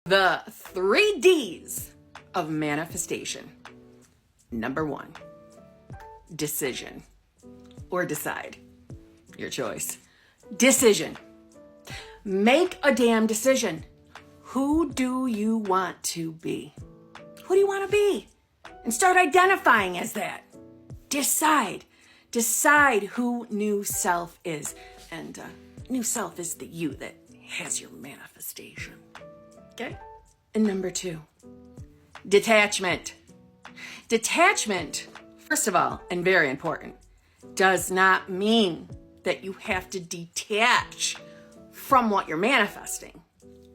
The 3Ds of manifestation. Number 1, decision or decide. Your choice. Decision. Make a damn decision. Who do you want to be? Who do you want to be? And start identifying as that. Decide. Decide who new self is. And new self is the you that has your manifestation. Okay? And number 2, detachment. Detachment, first of all, and very important, does not mean that you have to detach from what you're manifesting.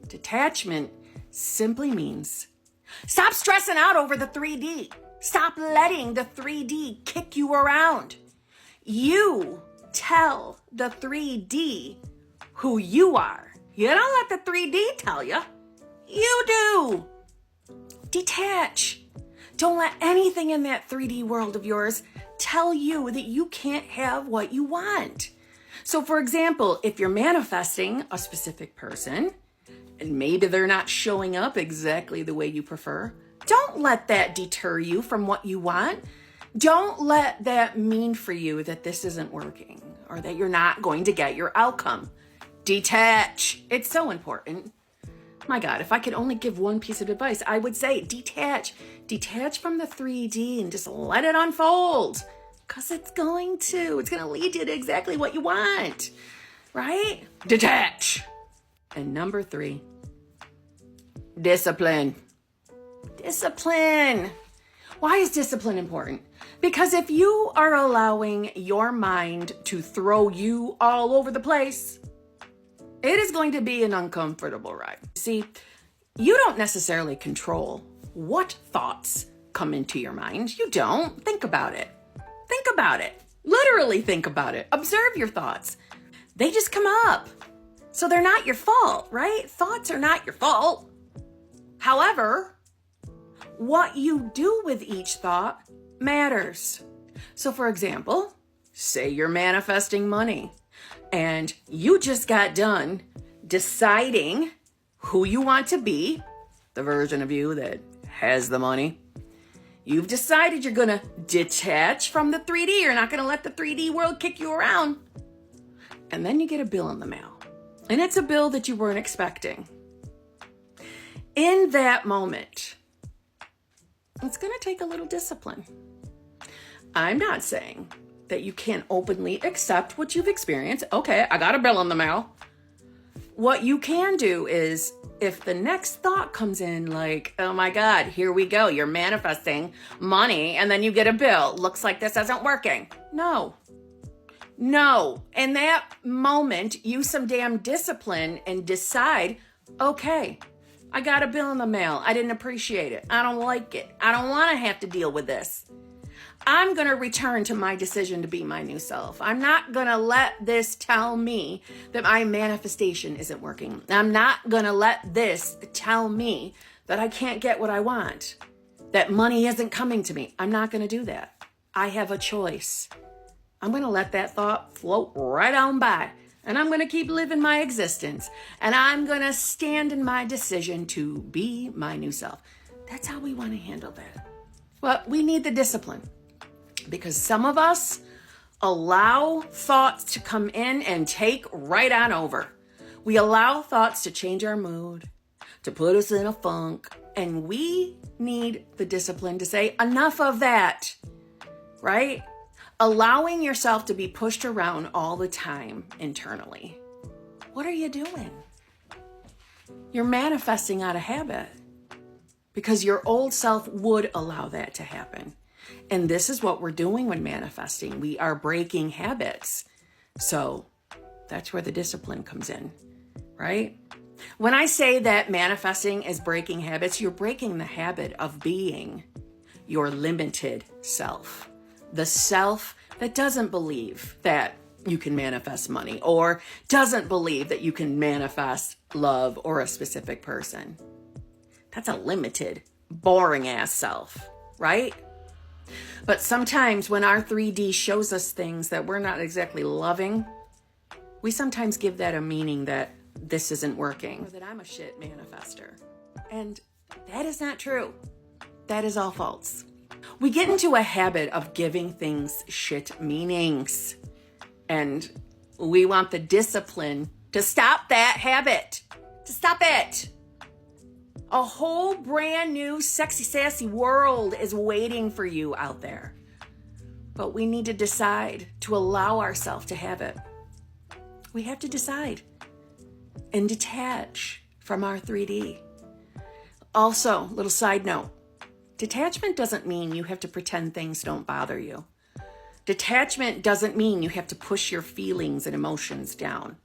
Detachment simply means stop stressing out over the 3D. Stop letting the 3D kick you around. You tell the 3D who you are. You don't let the 3D tell you. You do. Detach. Don't let anything in that 3D world of yours tell you that you can't have what you want. So for example, if you're manifesting a specific person and maybe they're not showing up exactly the way you prefer, don't let that deter you from what you want. Don't let that mean for you that this isn't working or that you're not going to get your outcome. Detach. It's so important. My God, if I could only give one piece of advice, I would say detach. Detach from the 3D and just let it unfold. Because it's going to lead you to exactly what you want. Right? Detach. And number 3, discipline. Discipline. Why is discipline important? Because if you are allowing your mind to throw you all over the place, it is going to be an uncomfortable ride. See, you don't necessarily control what thoughts come into your mind. You don't. Think about it. Think about it. Literally think about it. Observe your thoughts. They just come up. So they're not your fault, right? Thoughts are not your fault. However, what you do with each thought matters. So for example, say you're manifesting money and you just got done deciding who you want to be, the version of you that has the money. You've decided you're going to detach from the 3D. You're not going to let the 3D world kick you around. And then you get a bill in the mail. And it's a bill that you weren't expecting. In that moment, it's going to take a little discipline. I'm not saying that you can't openly accept what you've experienced. Okay, I got a bill in the mail. What you can do is, if the next thought comes in like, oh my God, here we go, you're manifesting money, and then you get a bill, looks like this isn't working. No. In that moment, use some damn discipline and decide, okay, I got a bill in the mail. I didn't appreciate it. I don't like it. I don't want to have to deal with this. I'm going to return to my decision to be my new self. I'm not going to let this tell me that my manifestation isn't working. I'm not going to let this tell me that I can't get what I want, that money isn't coming to me. I'm not going to do that. I have a choice. I'm going to let that thought float right on by, and I'm going to keep living my existence, and I'm going to stand in my decision to be my new self. That's how we want to handle that. But we need the discipline. Because some of us allow thoughts to come in and take right on over. We allow thoughts to change our mood, to put us in a funk, and we need the discipline to say, enough of that, right? Allowing yourself to be pushed around all the time internally. What are you doing? You're manifesting out of habit because your old self would allow that to happen. And this is what we're doing when manifesting. We are breaking habits. So that's where the discipline comes in, right? When I say that manifesting is breaking habits, you're breaking the habit of being your limited self. The self that doesn't believe that you can manifest money or doesn't believe that you can manifest love or a specific person. That's a limited, boring ass self, right? But sometimes when our 3D shows us things that we're not exactly loving, we sometimes give that a meaning that this isn't working, or that I'm a shit manifester. And that is not true. That is all false. We get into a habit of giving things shit meanings. And we want the discipline to stop that habit. To stop it. A whole brand new sexy, sassy world is waiting for you out there. But we need to decide to allow ourselves to have it. We have to decide and detach from our 3D. Also, little side note, detachment doesn't mean you have to pretend things don't bother you. Detachment doesn't mean you have to push your feelings and emotions down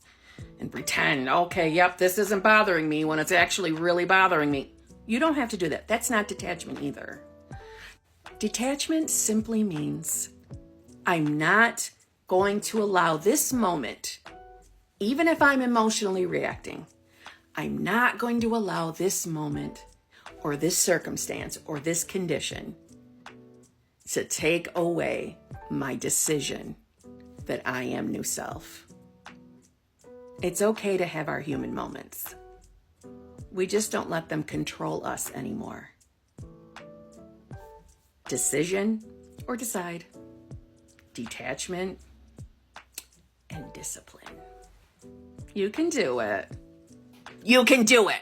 and pretend, okay, yep, this isn't bothering me when it's actually really bothering me. You don't have to do that. That's not detachment either. Detachment simply means I'm not going to allow this moment, even if I'm emotionally reacting, I'm not going to allow this moment or this circumstance or this condition to take away my decision that I am new self. It's okay to have our human moments. We just don't let them control us anymore. Decision or decide. Detachment and discipline. You can do it. You can do it.